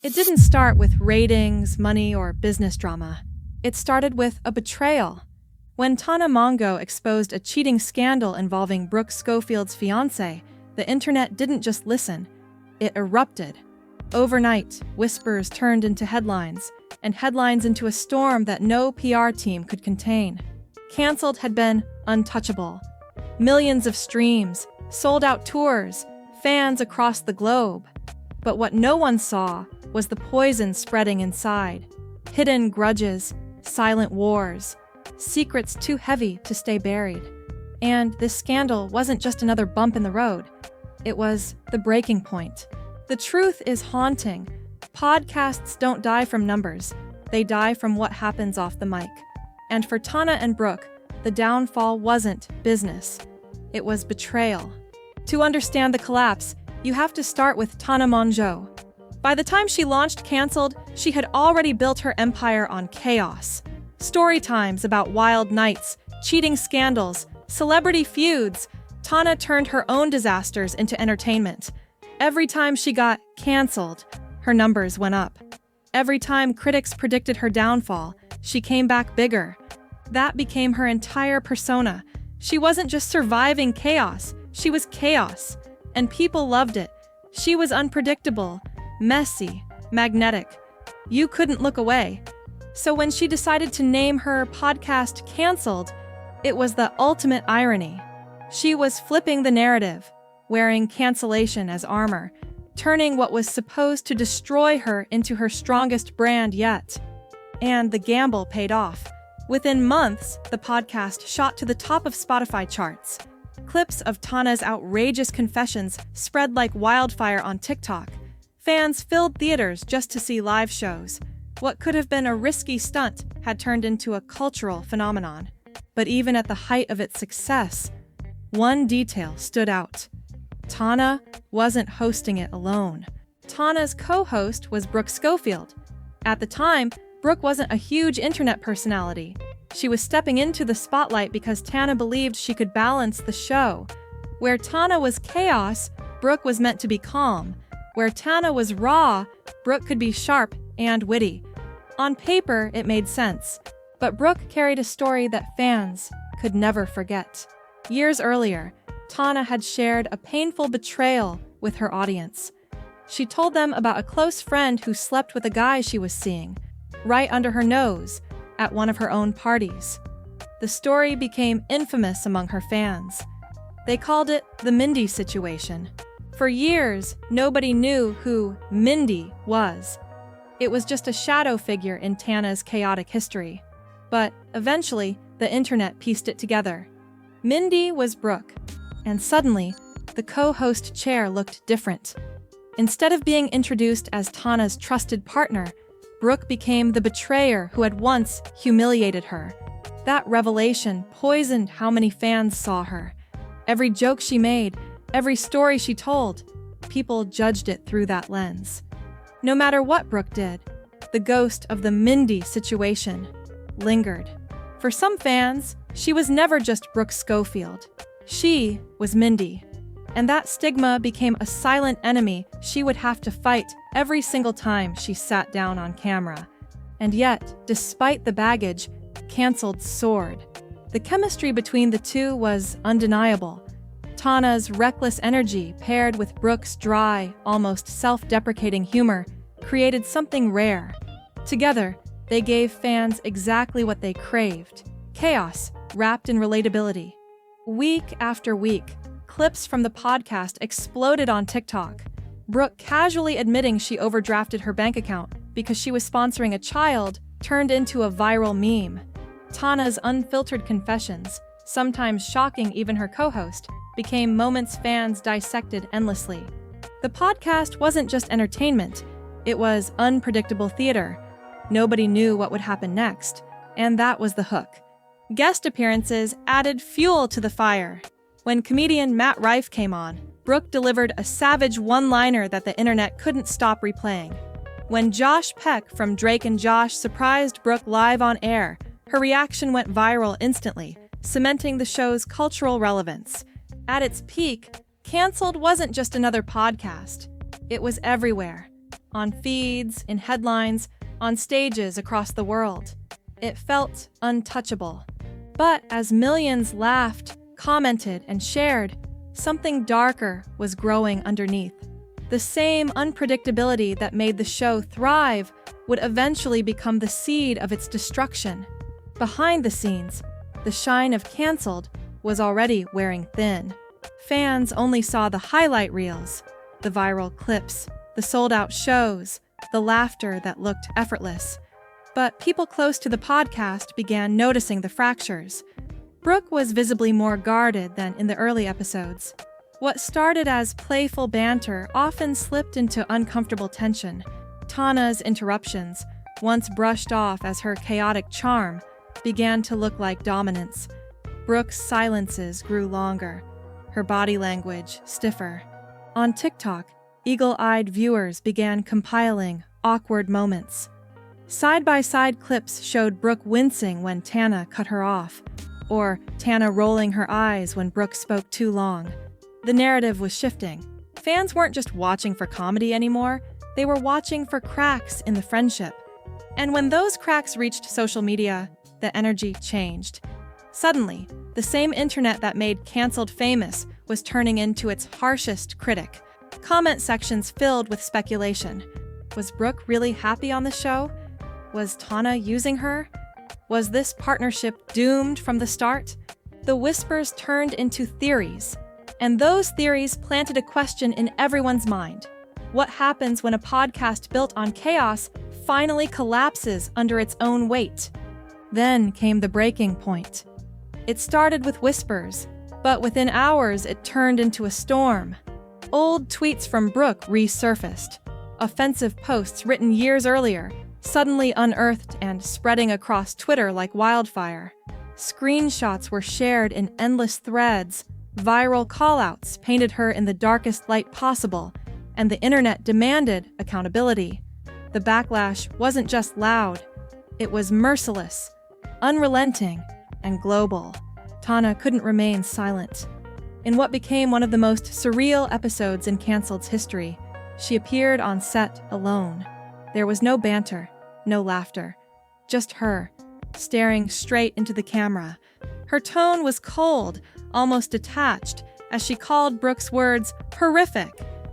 It didn't start with ratings, money, or business drama. It started with a betrayal. When Tana Mongeau exposed a cheating scandal involving Brooke Schofield's fiancé, the internet didn't just listen, it erupted. Overnight, whispers turned into headlines, and headlines into a storm that no PR team could contain. Cancelled had been untouchable. Millions of streams, sold-out tours, fans across the globe. But what no one saw was the poison spreading inside. Hidden grudges, silent wars, secrets too heavy to stay buried. And this scandal wasn't just another bump in the road. It was the breaking point. The truth is haunting. Podcasts don't die from numbers. They die from what happens off the mic. And for Tana and Brooke, the downfall wasn't business. It was betrayal. To understand the collapse, you have to start with Tana Mongeau. By the time she launched Cancelled, she had already built her empire on chaos. Story times about wild nights, cheating scandals, celebrity feuds. Tana turned her own disasters into entertainment. Every time she got cancelled, her numbers went up. Every time critics predicted her downfall, she came back bigger. That became her entire persona. She wasn't just surviving chaos, she was chaos. And people loved it. She was unpredictable, messy, magnetic. You couldn't look away. So when she decided to name her podcast Cancelled, it was the ultimate irony. She was flipping the narrative, wearing cancellation as armor, turning what was supposed to destroy her into her strongest brand yet. And the gamble paid off. Within months, the podcast shot to the top of Spotify charts. Clips of Tana's outrageous confessions spread like wildfire on TikTok. Fans filled theaters just to see live shows. What could have been a risky stunt had turned into a cultural phenomenon. But even at the height of its success, one detail stood out. Tana wasn't hosting it alone. Tana's co-host was Brooke Schofield. At the time, Brooke wasn't a huge internet personality. She was stepping into the spotlight because Tana believed she could balance the show. Where Tana was chaos, Brooke was meant to be calm. Where Tana was raw, Brooke could be sharp and witty. On paper, it made sense. But Brooke carried a story that fans could never forget. Years earlier, Tana had shared a painful betrayal with her audience. She told them about a close friend who slept with a guy she was seeing, right under her nose, at one of her own parties. The story became infamous among her fans. They called it the Mindy situation. For years, nobody knew who Mindy was. It was just a shadow figure in Tana's chaotic history. But eventually, the internet pieced it together. Mindy was Brooke, and suddenly, the co-host chair looked different. Instead of being introduced as Tana's trusted partner, Brooke became the betrayer who had once humiliated her. That revelation poisoned how many fans saw her. Every joke she made, every story she told, people judged it through that lens. No matter what Brooke did, the ghost of the Mindy situation lingered. For some fans, she was never just Brooke Schofield. She was Mindy. And that stigma became a silent enemy she would have to fight every single time she sat down on camera. And yet, despite the baggage, Cancelled soared. The chemistry between the two was undeniable. Tana's reckless energy paired with Brooke's dry, almost self-deprecating humor created something rare. Together, they gave fans exactly what they craved: chaos wrapped in relatability. Week after week, clips from the podcast exploded on TikTok. Brooke casually admitting she overdrafted her bank account because she was sponsoring a child turned into a viral meme. Tana's unfiltered confessions, sometimes shocking even her co-host, became moments fans dissected endlessly. The podcast wasn't just entertainment, it was unpredictable theater. Nobody knew what would happen next, and that was the hook. Guest appearances added fuel to the fire. When comedian Matt Rife came on, Brooke delivered a savage one-liner that the internet couldn't stop replaying. When Josh Peck from Drake and Josh surprised Brooke live on air, her reaction went viral instantly, cementing the show's cultural relevance. At its peak, Cancelled wasn't just another podcast. It was everywhere. on feeds, in headlines, on stages across the world. It felt untouchable. But as millions laughed, commented, and shared, something darker was growing underneath. The same unpredictability that made the show thrive would eventually become the seed of its destruction. Behind the scenes, the shine of Canceled was already wearing thin. Fans only saw the highlight reels, the viral clips, the sold-out shows, the laughter that looked effortless. But people close to the podcast began noticing the fractures. Brooke was visibly more guarded than in the early episodes. What started as playful banter often slipped into uncomfortable tension. Tana's interruptions, once brushed off as her chaotic charm, began to look like dominance. Brooke's silences grew longer, her body language stiffer. On TikTok, eagle-eyed viewers began compiling awkward moments. Side-by-side clips showed Brooke wincing when Tana cut her off, or Tana rolling her eyes when Brooke spoke too long. The narrative was shifting. Fans weren't just watching for comedy anymore, they were watching for cracks in the friendship. And when those cracks reached social media, the energy changed. Suddenly, the same internet that made Canceled famous was turning into its harshest critic. Comment sections filled with speculation. Was Brooke really happy on the show? Was Tana using her? Was this partnership doomed from the start? The whispers turned into theories, and those theories planted a question in everyone's mind. What happens when a podcast built on chaos finally collapses under its own weight? Then came the breaking point. It started with whispers, but within hours it turned into a storm. Old tweets from Brooke resurfaced. Offensive posts written years earlier, suddenly unearthed and spreading across Twitter like wildfire. Screenshots were shared in endless threads. Viral callouts painted her in the darkest light possible, and the internet demanded accountability. The backlash wasn't just loud, it was merciless, unrelenting, and global. Tana couldn't remain silent. In what became one of the most surreal episodes in Canceled's history, she appeared on set alone. There was no banter, no laughter, just her, staring straight into the camera. Her tone was cold, almost detached, as she called Brooke's words horrific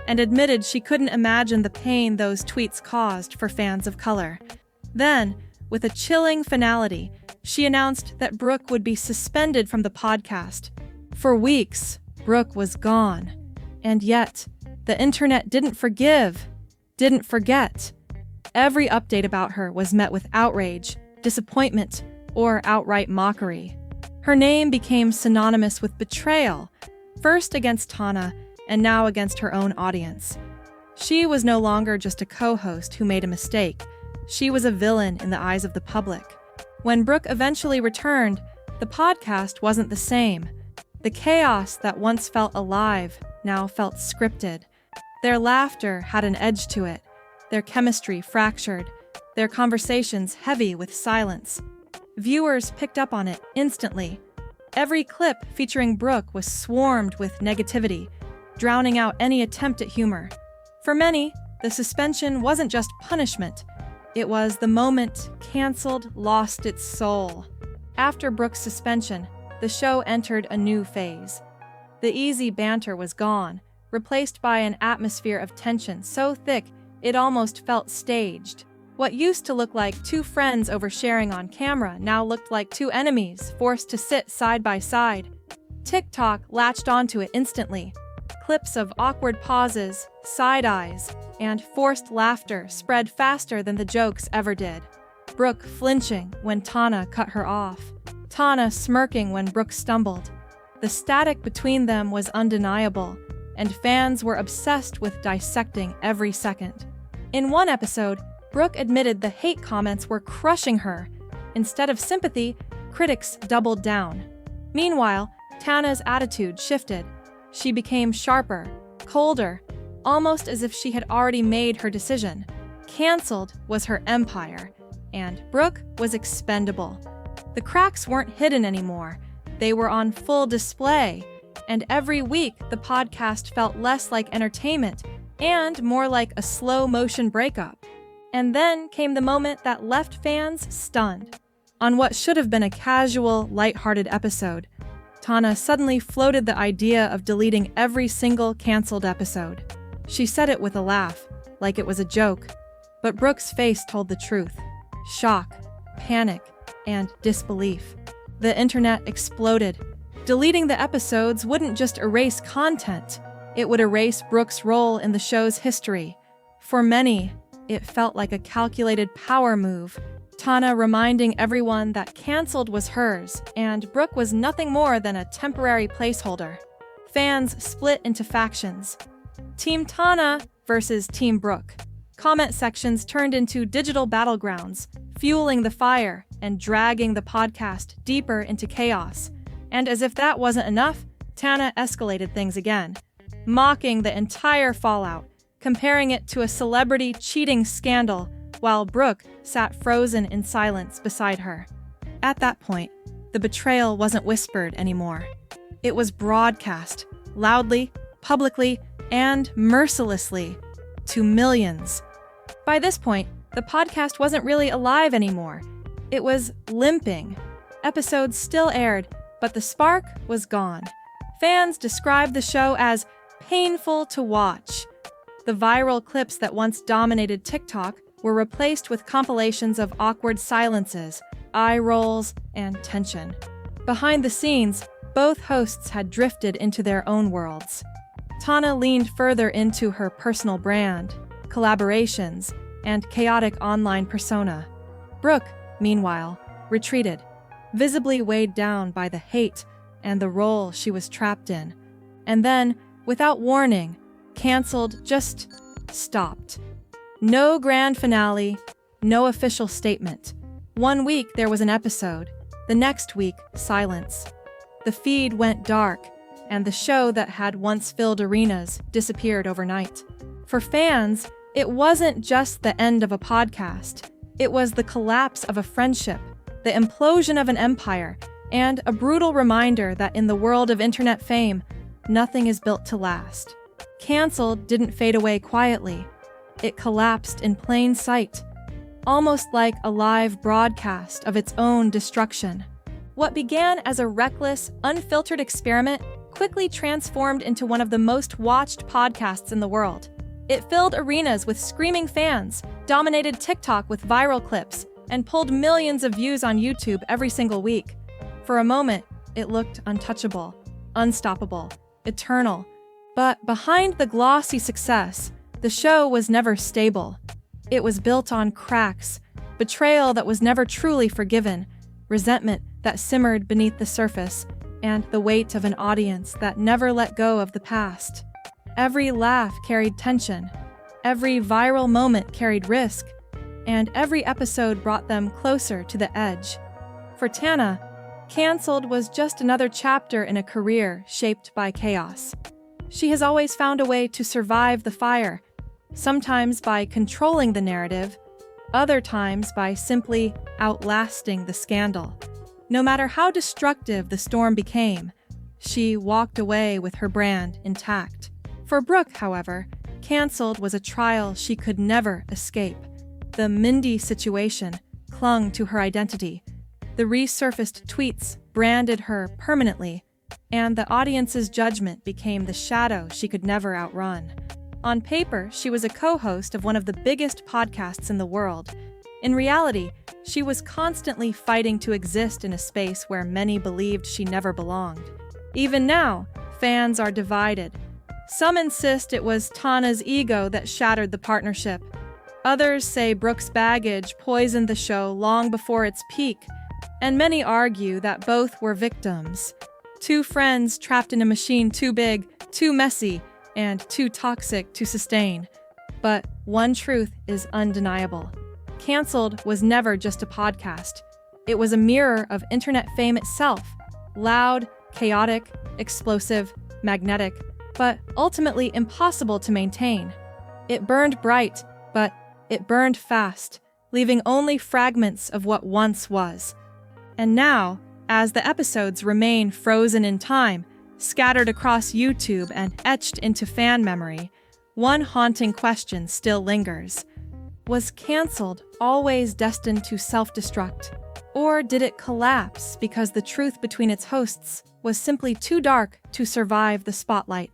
and admitted she couldn't imagine the pain those tweets caused for fans of color. Then, with a chilling finality, she announced that Brooke would be suspended from the podcast. For weeks, Brooke was gone. And yet, the internet didn't forgive, didn't forget. Every update about her was met with outrage, disappointment, or outright mockery. Her name became synonymous with betrayal, first against Tana and now against her own audience. She was no longer just a co-host who made a mistake. She was a villain in the eyes of the public. When Brooke eventually returned, the podcast wasn't the same. The chaos that once felt alive now felt scripted. Their laughter had an edge to it, their chemistry fractured, their conversations heavy with silence. Viewers picked up on it instantly. Every clip featuring Brooke was swarmed with negativity, drowning out any attempt at humor. For many, the suspension wasn't just punishment. It was the moment Canceled lost its soul. After Brooke's suspension, the show entered a new phase. The easy banter was gone, replaced by an atmosphere of tension so thick it almost felt staged. What used to look like two friends oversharing on camera now looked like two enemies forced to sit side by side. TikTok latched onto it instantly. Clips of awkward pauses, side eyes, and forced laughter spread faster than the jokes ever did. Brooke flinching when Tana cut her off. Tana smirking when Brooke stumbled. The static between them was undeniable, and fans were obsessed with dissecting every second. In one episode, Brooke admitted the hate comments were crushing her. Instead of sympathy, critics doubled down. Meanwhile, Tana's attitude shifted. She became sharper, colder, almost as if she had already made her decision. Canceled was her empire, and Brooke was expendable. The cracks weren't hidden anymore. They were on full display, and every week the podcast felt less like entertainment and more like a slow-motion breakup. And then came the moment that left fans stunned. On what should have been a casual, lighthearted episode, Tana suddenly floated the idea of deleting every single canceled episode. She said it with a laugh, like it was a joke, but Brooke's face told the truth. Shock, panic, and disbelief. The internet exploded. Deleting the episodes wouldn't just erase content, it would erase Brooke's role in the show's history. For many, it felt like a calculated power move, Tana reminding everyone that canceled was hers, and Brooke was nothing more than a temporary placeholder. Fans split into factions. Team Tana versus Team Brooke. Comment sections turned into digital battlegrounds, fueling the fire and dragging the podcast deeper into chaos. And as if that wasn't enough, Tana escalated things again, mocking the entire fallout, comparing it to a celebrity cheating scandal, while Brooke sat frozen in silence beside her. At that point, the betrayal wasn't whispered anymore. It was broadcast, loudly, publicly, and mercilessly, to millions. By this point, the podcast wasn't really alive anymore. It was limping. Episodes still aired, but the spark was gone. Fans described the show as painful to watch. The viral clips that once dominated TikTok were replaced with compilations of awkward silences, eye rolls, and tension. Behind the scenes, both hosts had drifted into their own worlds. Tana leaned further into her personal brand, collaborations, and chaotic online persona. Brooke, meanwhile, retreated, visibly weighed down by the hate and the role she was trapped in. And then, without warning, canceled just stopped. No grand finale, no official statement. One week there was an episode, the next week, silence. The feed went dark, and the show that had once filled arenas disappeared overnight. For fans, it wasn't just the end of a podcast. It was the collapse of a friendship, the implosion of an empire, and a brutal reminder that in the world of internet fame, nothing is built to last. Canceled didn't fade away quietly. It collapsed in plain sight, almost like a live broadcast of its own destruction. What began as a reckless, unfiltered experiment quickly transformed into one of the most watched podcasts in the world. It filled arenas with screaming fans, dominated TikTok with viral clips, and pulled millions of views on YouTube every single week. For a moment, it looked untouchable, unstoppable, eternal. But behind the glossy success, the show was never stable. It was built on cracks, betrayal that was never truly forgiven, resentment that simmered beneath the surface, and the weight of an audience that never let go of the past. Every laugh carried tension, every viral moment carried risk, and every episode brought them closer to the edge. For Tana, canceled was just another chapter in a career shaped by chaos. She has always found a way to survive the fire, sometimes by controlling the narrative, other times by simply outlasting the scandal. No matter how destructive the storm became, she walked away with her brand intact. For Brooke, however, canceled was a trial she could never escape. The Mindy situation clung to her identity. The resurfaced tweets branded her permanently, and the audience's judgment became the shadow she could never outrun. On paper, she was a co-host of one of the biggest podcasts in the world. In reality, she was constantly fighting to exist in a space where many believed she never belonged. Even now, fans are divided. Some insist it was Tana's ego that shattered the partnership. Others say Brooke's baggage poisoned the show long before its peak, and many argue that both were victims. Two friends trapped in a machine too big, too messy, and too toxic to sustain. But one truth is undeniable. Canceled was never just a podcast. It was a mirror of internet fame itself. Loud, chaotic, explosive, magnetic, but ultimately impossible to maintain. It burned bright, but it burned fast, leaving only fragments of what once was. And now, as the episodes remain frozen in time, scattered across YouTube and etched into fan memory, One haunting question still lingers. Was Cancelled always destined to self-destruct? Or did it collapse because the truth between its hosts was simply too dark to survive the spotlight?